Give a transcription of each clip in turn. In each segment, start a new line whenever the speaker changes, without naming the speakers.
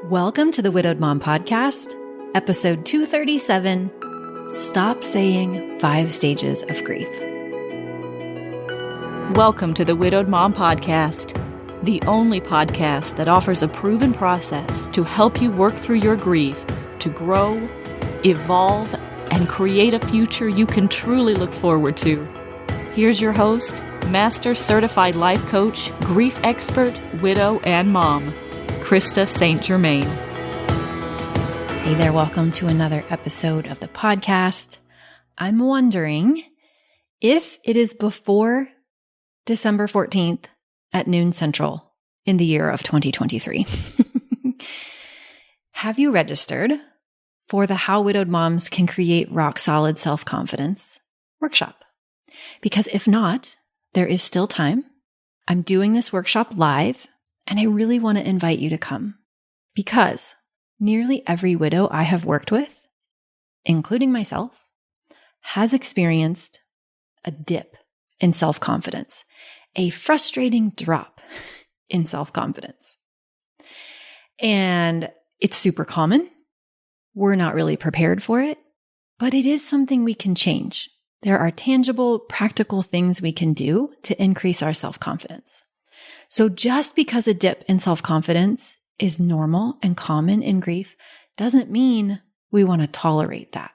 Welcome to the Widowed Mom Podcast, episode 237, Stop Saying 5 Stages of Grief.
Welcome to the Widowed Mom Podcast, the only podcast that offers a proven process to help you work through your grief, to grow, evolve, and create a future you can truly look forward to. Here's your host, Master Certified Life Coach, Grief Expert, Widow, and Mom, Krista St-Germain.
Hey there, welcome to another episode of the podcast. I'm wondering if it is before December 14th at noon Central in the year of 2023. Have you registered for the How Widowed Moms Can Create Rock-Solid Self-Confidence workshop? Because if not, there is still time. I'm doing this workshop live, and I really want to invite you to come because nearly every widow I have worked with, including myself, has experienced a dip in self-confidence, a frustrating drop in self-confidence. And it's super common. We're not really prepared for it, but it is something we can change. There are tangible, practical things we can do to increase our self-confidence. So just because a dip in self-confidence is normal and common in grief doesn't mean we want to tolerate that.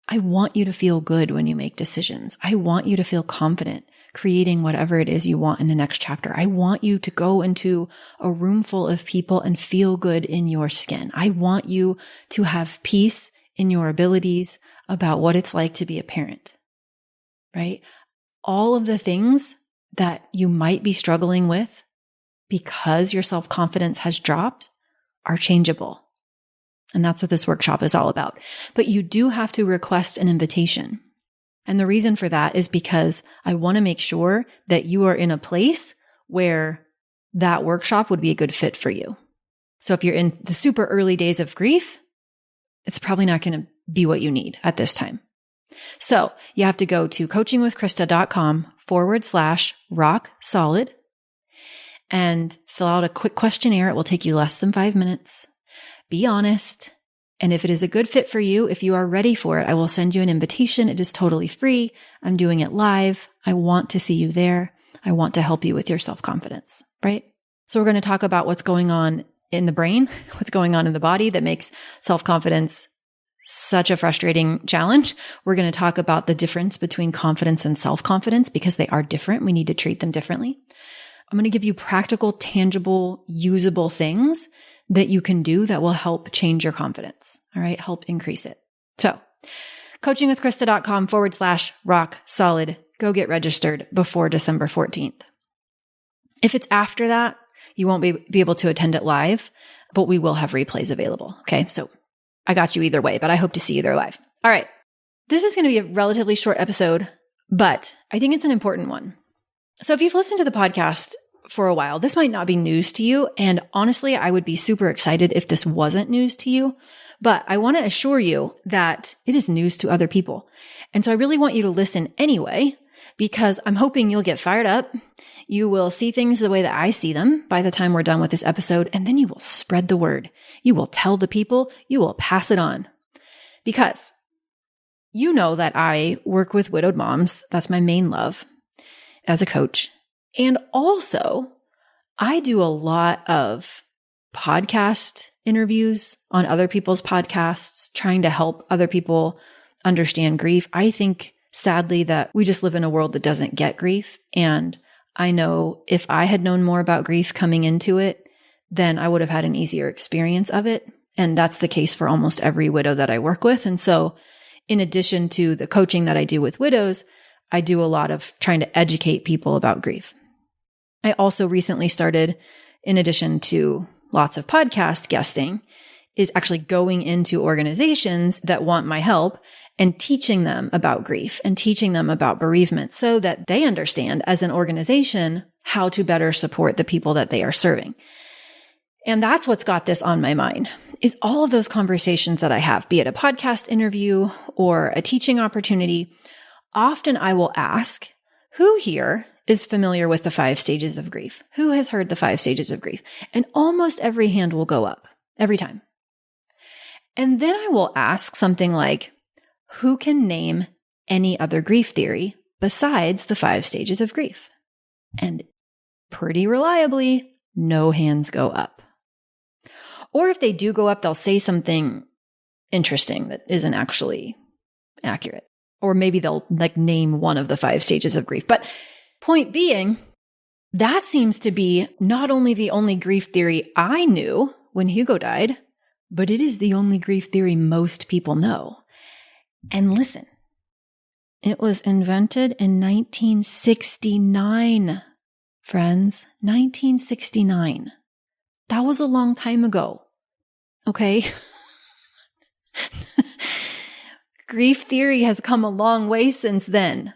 I want you to feel good when you make decisions. I want you to feel confident creating whatever it is you want in the next chapter. I want you to go into a room full of people and feel good in your skin. I want you to have peace in your abilities about what it's like to be a parent, right? All of the things that you might be struggling with because your self-confidence has dropped are changeable. And that's what this workshop is all about. But you do have to request an invitation. And the reason for that is because I want to make sure that you are in a place where that workshop would be a good fit for you. So if you're in the super early days of grief, it's probably not going to be what you need at this time. So you have to go to coachingwithkrista.com/rock solid and fill out a quick questionnaire. It will take you less than 5 minutes. Be honest. And if it is a good fit for you, if you are ready for it, I will send you an invitation. It is totally free. I'm doing it live. I want to see you there. I want to help you with your self-confidence, right? So we're going to talk about what's going on in the brain, what's going on in the body that makes self-confidence such a frustrating challenge. We're going to talk about the difference between confidence and self-confidence because they are different. We need to treat them differently. I'm going to give you practical, tangible, usable things that you can do that will help change your confidence. All right. Help increase it. So coachingwithkrista.com/rock solid. Go get registered before December 14th. If it's after that, you won't be able to attend it live, but we will have replays available. Okay. So I got you either way, but I hope to see you there live. All right. This is going to be a relatively short episode, but I think it's an important one. So if you've listened to the podcast for a while, this might not be news to you. And honestly, I would be super excited if this wasn't news to you, but I want to assure you that it is news to other people. And so I really want you to listen anyway, because I'm hoping you'll get fired up. You will see things the way that I see them by the time we're done with this episode, and then you will spread the word. You will tell the people, you will pass it on. Because you know that I work with widowed moms. That's my main love as a coach. And also, I do a lot of podcast interviews on other people's podcasts, trying to help other people understand grief. I think, sadly, that we just live in a world that doesn't get grief. And I know if I had known more about grief coming into it, then I would have had an easier experience of it. And that's the case for almost every widow that I work with. And so in addition to the coaching that I do with widows, I do a lot of trying to educate people about grief. I also recently started, in addition to lots of podcast guesting, is actually going into organizations that want my help and teaching them about grief and teaching them about bereavement so that they understand as an organization how to better support the people that they are serving. And that's what's got this on my mind, is all of those conversations that I have, be it a podcast interview or a teaching opportunity. Often I will ask, who here is familiar with the 5 stages of grief? Who has heard the 5 stages of grief? And almost every hand will go up. every time. And then I will ask something like, who can name any other grief theory besides the 5 stages of grief? And pretty reliably, no hands go up. Or if they do go up, they'll say something interesting that isn't actually accurate. Or maybe they'll name one of the 5 stages of grief. But point being, that seems to be not only the only grief theory I knew when Hugo died, but it is the only grief theory most people know. And listen, it was invented in 1969, friends, 1969. That was a long time ago. Okay? Grief theory has come a long way since then,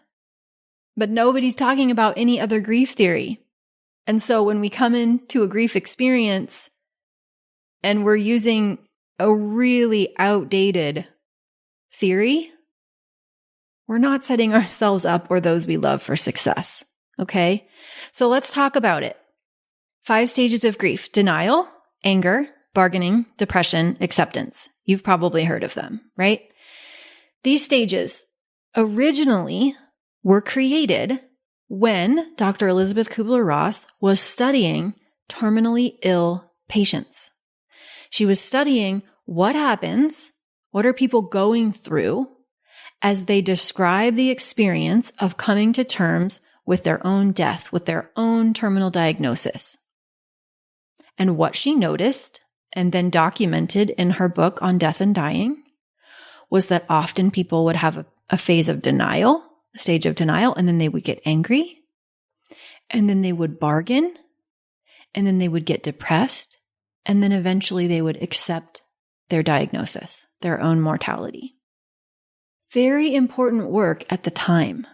but nobody's talking about any other grief theory. And so when we come into a grief experience and we're using a really outdated theory, we're not setting ourselves up or those we love for success. Okay? So let's talk about it. 5 stages of grief: denial, anger, bargaining, depression, acceptance. You've probably heard of them, right? These stages originally were created when Dr. Elizabeth Kubler-Ross was studying terminally ill patients. She was studying what happens, what are people going through as they describe the experience of coming to terms with their own death, with their own terminal diagnosis. And what she noticed and then documented in her book on death and dying was that often people would have a phase of denial, a stage of denial, and then they would get angry, and then they would bargain, and then they would get depressed, and then eventually they would accept their diagnosis, their own mortality. Very important work at the time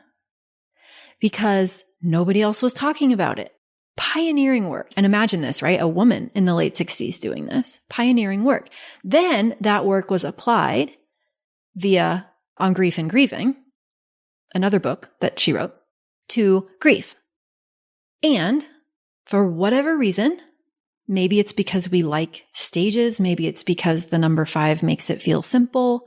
because nobody else was talking about it. Pioneering work. And imagine this, right? A woman in the late 60s doing this. Pioneering work. Then that work was applied via On Grief and Grieving, another book that she wrote, to grief. And for whatever reason, maybe it's because we like stages, maybe it's because the number 5 makes it feel simple.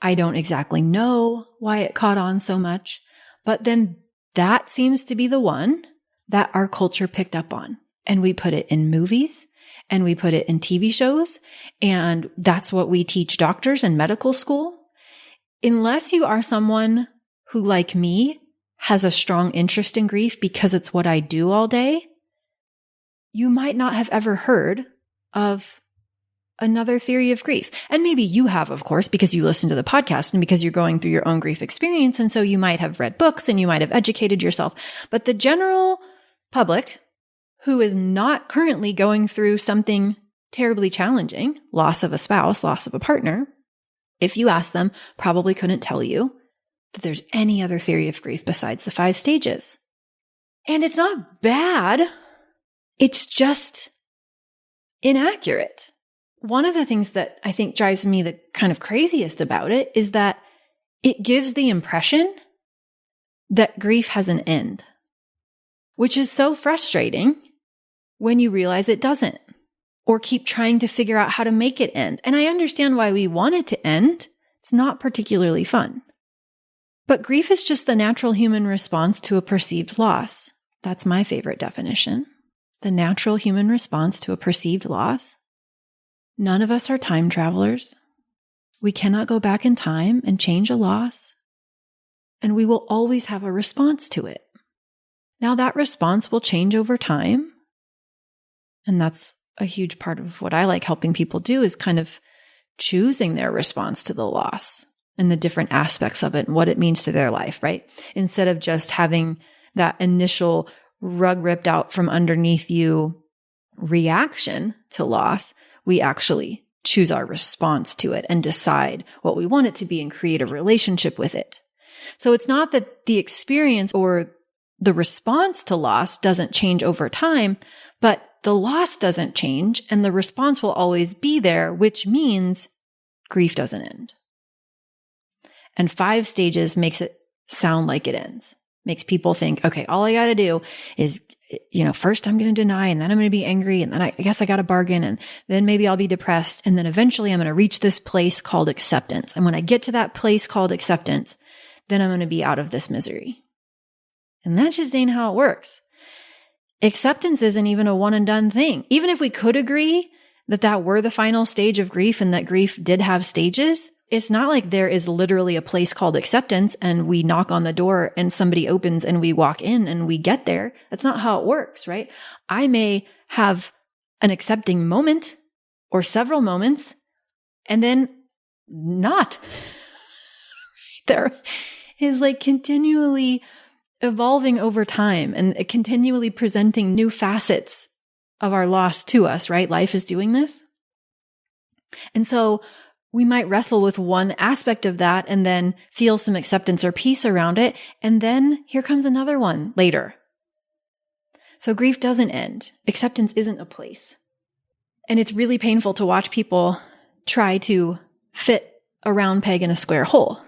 I don't exactly know why it caught on so much, but then that seems to be the one that our culture picked up on. And we put it in movies and we put it in TV shows. And that's what we teach doctors in medical school. Unless you are someone who, like me, has a strong interest in grief because it's what I do all day, you might not have ever heard of another theory of grief. And maybe you have, of course, because you listen to the podcast and because you're going through your own grief experience. And so you might have read books and you might have educated yourself. But the general public who is not currently going through something terribly challenging, loss of a spouse, loss of a partner, if you ask them, probably couldn't tell you that there's any other theory of grief besides the 5 stages. And it's not bad. It's just inaccurate. One of the things that I think drives me the kind of craziest about it is that it gives the impression that grief has an end, which is so frustrating when you realize it doesn't, or keep trying to figure out how to make it end. And I understand why we want it to end. It's not particularly fun. But grief is just the natural human response to a perceived loss. That's my favorite definition. The natural human response to a perceived loss. None of us are time travelers. We cannot go back in time and change a loss. And we will always have a response to it. Now that response will change over time. And that's a huge part of what I like helping people do, is kind of choosing their response to the loss and the different aspects of it and what it means to their life, right? Instead of just having that initial rug ripped out from underneath you reaction to loss, we actually choose our response to it and decide what we want it to be and create a relationship with it. So it's not that the experience or the response to loss doesn't change over time, but the loss doesn't change and the response will always be there, which means grief doesn't end. And 5 stages makes it sound like it ends. Makes people think, okay, all I got to do is first I'm going to deny, and then I'm going to be angry, and then I guess I got to bargain, and then maybe I'll be depressed. And then eventually I'm going to reach this place called acceptance. And when I get to that place called acceptance, then I'm going to be out of this misery. And that just ain't how it works. Acceptance isn't even a one and done thing. Even if we could agree that were the final stage of grief and that grief did have stages, it's not like there is literally a place called acceptance and we knock on the door and somebody opens and we walk in and we get there. That's not how it works, right? I may have an accepting moment or several moments and then not. There is like continually evolving over time and continually presenting new facets of our loss to us, right? Life is doing this. And so we might wrestle with one aspect of that and then feel some acceptance or peace around it. And then here comes another one later. So grief doesn't end. Acceptance isn't a place. And it's really painful to watch people try to fit a round peg in a square hole,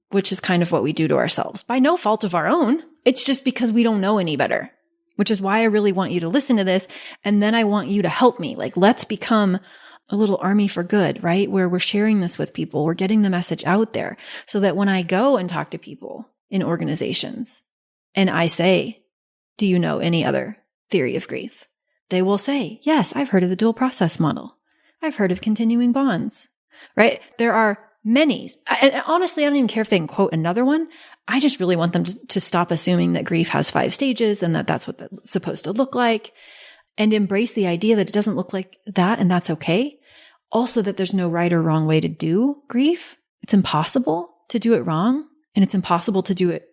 which is kind of what we do to ourselves by no fault of our own. It's just because we don't know any better, which is why I really want you to listen to this. And then I want you to help me. Like, let's become a little army for good, right? Where we're sharing this with people. We're getting the message out there so that when I go and talk to people in organizations and I say, do you know any other theory of grief? They will say, yes, I've heard of the dual process model. I've heard of continuing bonds, right? There are many. And honestly, I don't even care if they can quote another one. I just really want them to stop assuming that grief has 5 stages and that that's what that's supposed to look like, and embrace the idea that it doesn't look like that and that's okay. Also, that there's no right or wrong way to do grief. It's impossible to do it wrong, and it's impossible to do it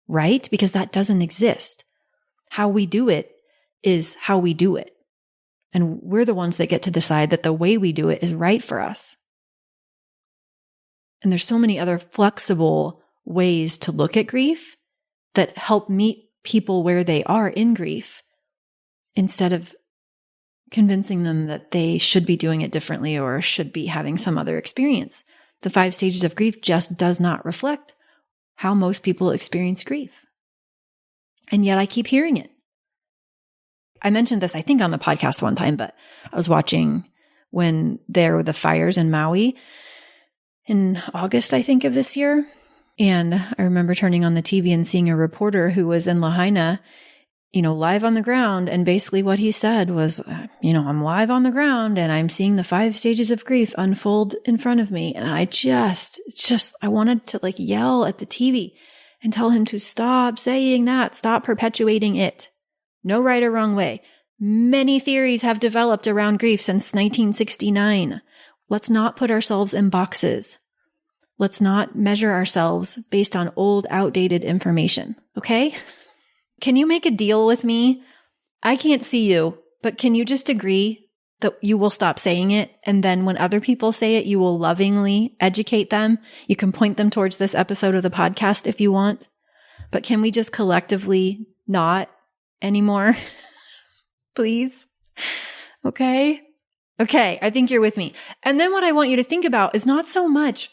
right because that doesn't exist. How we do it is how we do it. And we're the ones that get to decide that the way we do it is right for us. And there's so many other flexible ways to look at grief that help meet people where they are in grief instead of convincing them that they should be doing it differently or should be having some other experience. The 5 stages of grief just does not reflect how most people experience grief. And yet I keep hearing it. I mentioned this, I think, on the podcast one time, but I was watching when there were the fires in Maui in August, I think, of this year. And I remember turning on the TV and seeing a reporter who was in Lahaina, live on the ground. And basically what he said was, I'm live on the ground and I'm seeing the 5 stages of grief unfold in front of me. And I wanted to yell at the TV and tell him to stop saying that, stop perpetuating it. No right or wrong way. Many theories have developed around grief since 1969. Let's not put ourselves in boxes. Let's not measure ourselves based on old, outdated information. Okay? Can you make a deal with me? I can't see you, but can you just agree that you will stop saying it? And then when other people say it, you will lovingly educate them. You can point them towards this episode of the podcast if you want. But can we just collectively not anymore? Please? Okay? Okay, I think you're with me. And then what I want you to think about is not so much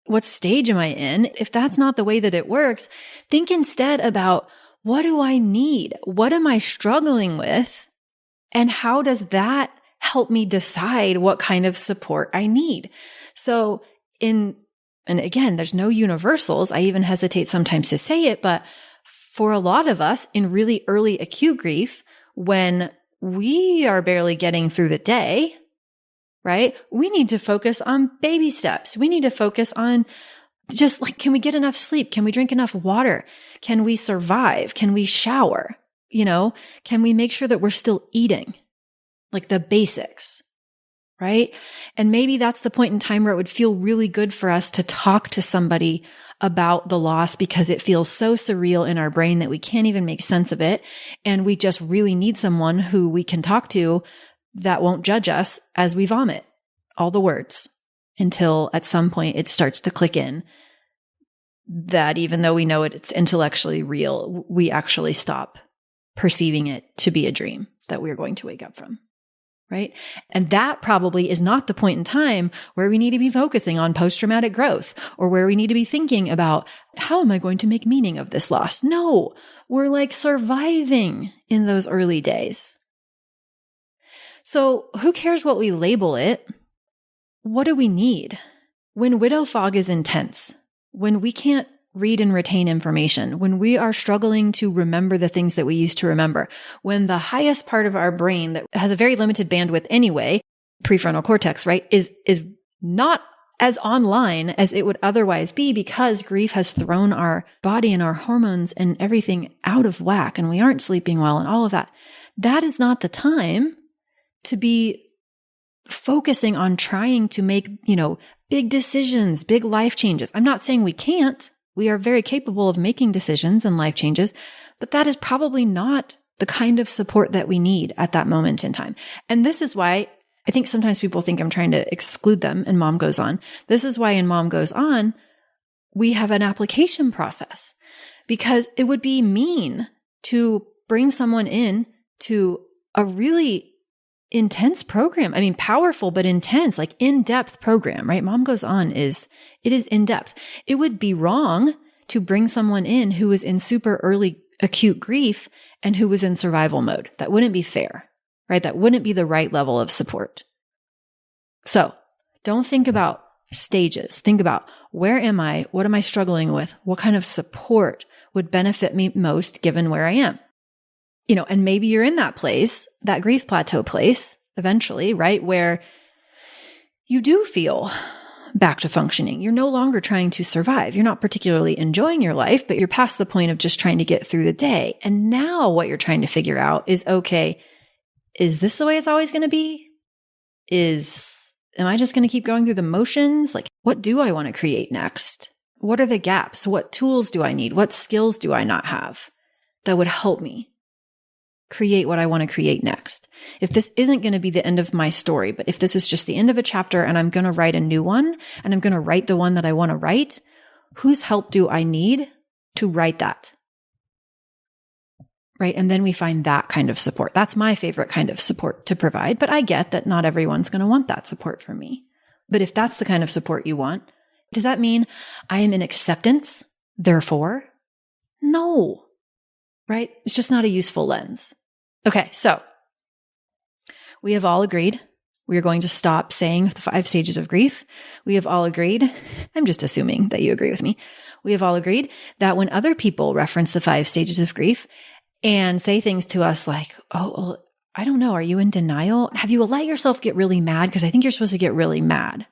what stage am I in? If that's not the way that it works, think instead about, what do I need? What am I struggling with? And how does that help me decide what kind of support I need? So and again, there's no universals. I even hesitate sometimes to say it, but for a lot of us in really early acute grief, when we are barely getting through the day, right? We need to focus on baby steps. We need to focus on just can we get enough sleep? Can we drink enough water? Can we survive? Can we shower? Can we make sure that we're still eating? The basics, right? And maybe that's the point in time where it would feel really good for us to talk to somebody about the loss because it feels so surreal in our brain that we can't even make sense of it. And we just really need someone who we can talk to that won't judge us as we vomit all the words until at some point it starts to click in that even though we know it's intellectually real, we actually stop perceiving it to be a dream that we're going to wake up from. right? And that probably is not the point in time where we need to be focusing on post-traumatic growth or where we need to be thinking about how am I going to make meaning of this loss? No, we're like surviving in those early days. So who cares what we label it? What do we need? When widow fog is intense, when we can't read and retain information, when we are struggling to remember the things that we used to remember, when the highest part of our brain that has a very limited bandwidth anyway, prefrontal cortex, right, is not as online as it would otherwise be because grief has thrown our body and our hormones and everything out of whack and we aren't sleeping well and all of that. That is not the time to be focusing on trying to make, big decisions, big life changes. I'm not saying we can't. We are very capable of making decisions and life changes, but that is probably not the kind of support that we need at that moment in time. And this is why I think sometimes people think I'm trying to exclude them in Mom Goes On. This is why in Mom Goes On, we have an application process because it would be mean to bring someone in to a really intense program. I mean, powerful, but intense, like in-depth program, right? Mom Goes On it is in-depth. It would be wrong to bring someone in who was in super early acute grief and who was in survival mode. That wouldn't be fair, right? That wouldn't be the right level of support. So don't think about stages. Think about where am I? What am I struggling with? What kind of support would benefit me most given where I am? And maybe you're in that place, that grief plateau place eventually, right? Where you do feel back to functioning. You're no longer trying to survive. You're not particularly enjoying your life, but you're past the point of just trying to get through the day. And now what you're trying to figure out is, okay, is this the way it's always going to be? Am I just going to keep going through the motions? Like, what do I want to create next? What are the gaps? What tools do I need? What skills do I not have that would help me create what I want to create next? If this isn't going to be the end of my story, but if this is just the end of a chapter and I'm going to write a new one and I'm going to write the one that I want to write, whose help do I need to write that? Right? And then we find that kind of support. That's my favorite kind of support to provide, but I get that not everyone's going to want that support from me. But if that's the kind of support you want, does that mean I am in acceptance? Therefore, no. Right? It's just not a useful lens. Okay, so we have all agreed we are going to stop saying the 5 stages of grief. We have all agreed, I'm just assuming that you agree with me. We have all agreed that when other people reference the 5 stages of grief and say things to us like, oh, well, I don't know, are you in denial? Have you let yourself get really mad? Because I think you're supposed to get really mad.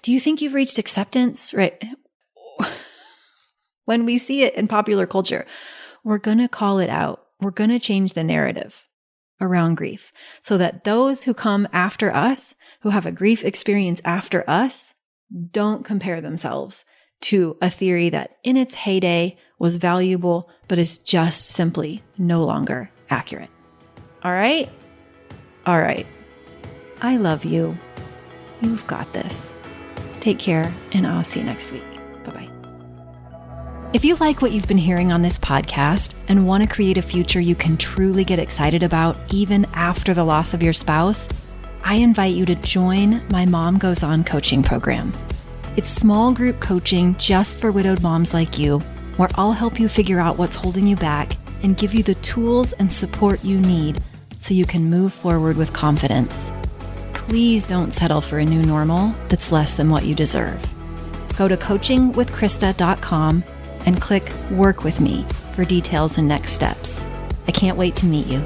Do you think you've reached acceptance? Right? When we see it in popular culture, we're going to call it out. We're going to change the narrative around grief so that those who come after us, who have a grief experience after us, don't compare themselves to a theory that in its heyday was valuable, but is just simply no longer accurate. All right? All right. I love you. You've got this. Take care, and I'll see you next week. Bye-bye. If you like what you've been hearing on this podcast and want to create a future you can truly get excited about even after the loss of your spouse, I invite you to join my Mom Goes On coaching program. It's small group coaching just for widowed moms like you, where I'll help you figure out what's holding you back and give you the tools and support you need so you can move forward with confidence. Please don't settle for a new normal that's less than what you deserve. Go to coachingwithkrista.com and click Work With Me for details and next steps. I can't wait to meet you.